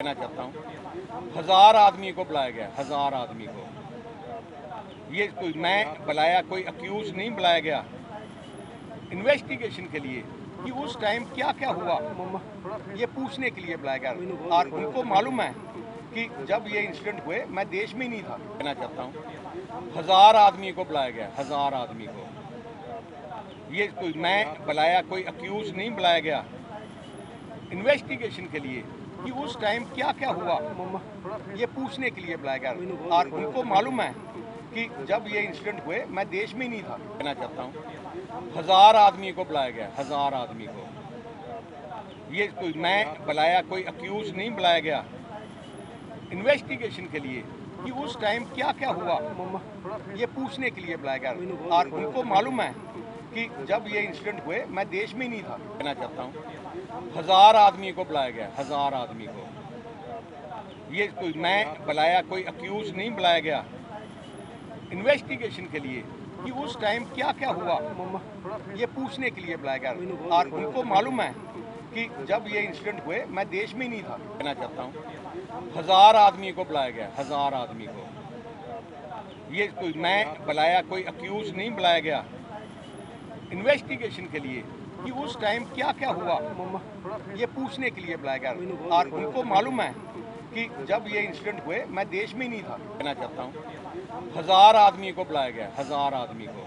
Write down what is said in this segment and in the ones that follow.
कहना चाहता हूँ, 1000 आदमी को बुलाया गया, 1000 आदमी को। ये कोई मैं बुलाया, कोई अक्यूज नहीं बुलाया गया इन्वेस्टिगेशन के लिए कि उस टाइम क्या क्या हुआ, ये पूछने के लिए बुलाया गया। और उनको मालूम है कि जब ये इंसिडेंट हुए मैं देश में ही नहीं था। कहना चाहता हूँ, 1000 आदमी को बुलाया गया, 1000 आदमी को। ये कोई मैं बुलाया, कोई अक्यूज नहीं बुलाया गया इन्वेस्टिगेशन के लिए कि उस टाइम क्या क्या हुआ, ये पूछने के लिए बुलाया गया। और उनको मालूम है कि जब ये इंसिडेंट हुए मैं देश में ही नहीं था। कहना चाहता हूँ, 1000 आदमी को बुलाया गया, 1000 आदमी को। ये कोई मैं बुलाया, कोई अक्यूज नहीं बुलाया गया इन्वेस्टिगेशन के लिए कि उस टाइम क्या क्या हुआ, ये पूछने के लिए बुलाया गया। और उनको मालूम है कि जब ये इंसिडेंट हुए मैं देश में ही नहीं था। कहना चाहता हूँ, 1000 आदमी को बुलाया गया, 1000 आदमी को। ये कोई मैं बुलाया, कोई अक्यूज नहीं बुलाया गया इन्वेस्टिगेशन के लिए कि उस टाइम क्या क्या हुआ, ये पूछने के लिए बुलाया गया। और उनको मालूम है कि जब ये इंसिडेंट हुए मैं देश में ही नहीं था। कहना चाहता हूँ, 1000 आदमी को बुलाया गया, 1000 आदमी को। ये कोई मैं बुलाया, कोई अक्यूज नहीं बुलाया गया इन्वेस्टिगेशन के लिए कि उस टाइम क्या क्या हुआ, ये पूछने के लिए बुलाया गया। और उनको मालूम है कि जब ये इंसिडेंट हुए मैं देश में ही नहीं था। कहना चाहता हूँ, 1000 आदमी को बुलाया गया, 1000 आदमी को।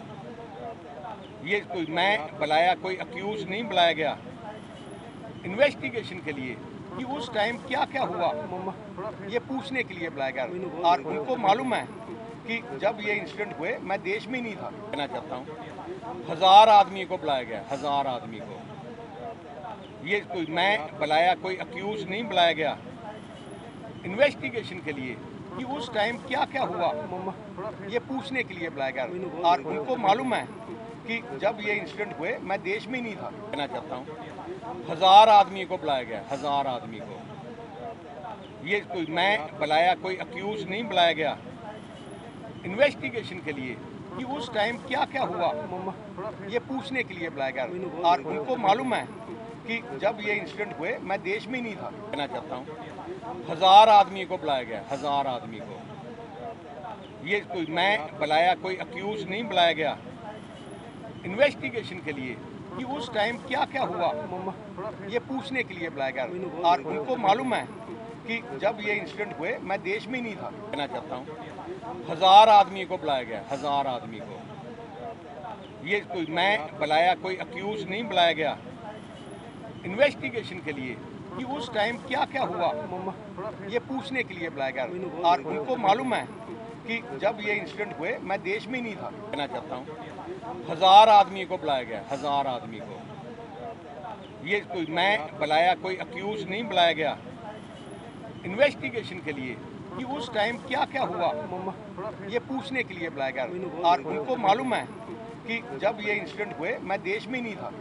ये कोई मैं बुलाया, कोई अक्यूज नहीं बुलाया गया इन्वेस्टिगेशन के लिए कि उस टाइम क्या क्या हुआ, ये पूछने के लिए बुलाया गया। और उनको मालूम है कि जब ये इंसिडेंट हुए मैं देश में ही नहीं था। कहना चाहता हूँ, 1000 आदमी को बुलाया गया, 1000 आदमी को। ये कोई मैं बुलाया, कोई अक्यूज नहीं बुलाया गया इन्वेस्टिगेशन के लिए कि उस टाइम क्या क्या हुआ, ये पूछने के लिए बुलाया गया। और उनको मालूम है कि जब ये इंसिडेंट हुए मैं देश में ही नहीं था। कहना चाहता हूँ, 1000 आदमी को बुलाया गया, 1000 आदमी को। ये कोई मैं बुलाया, कोई अक्यूज नहीं बुलाया गया इन्वेस्टिगेशन के लिए कि उस टाइम क्या क्या हुआ, ये पूछने के लिए बुलाया गया। और उनको मालूम है कि जब ये इंसिडेंट हुए मैं देश में ही नहीं था। कहना चाहता हूँ, 1000 आदमी को बुलाया गया, 1000 आदमी को। ये कोई मैं बुलाया, कोई अक्यूज नहीं बुलाया गया इन्वेस्टिगेशन के लिए कि उस टाइम क्या क्या हुआ, ये पूछने के लिए बुलाया गया। और उनको मालूम है कि जब ये इंसिडेंट हुए मैं देश में ही नहीं था। कहना चाहता हूँ, 1000 आदमी को बुलाया गया, 1000 आदमी को। ये कोई मैं बुलाया, कोई अक्यूज नहीं बुलाया गया इन्वेस्टिगेशन के लिए कि उस टाइम क्या क्या हुआ, ये पूछने के लिए बुलाया गया। और उनको मालूम है कि जब ये इंसिडेंट हुए मैं देश में ही नहीं था। कहना चाहता हूँ, 1000 आदमी को बुलाया गया, 1000 आदमी को। ये कोई मैं बुलाया, कोई अक्यूज नहीं बुलाया गया इन्वेस्टिगेशन के लिए कि उस टाइम क्या क्या हुआ, ये पूछने के लिए बुलाया गया। और उनको मालूम है कि जब ये इंसिडेंट हुए मैं देश में ही नहीं था।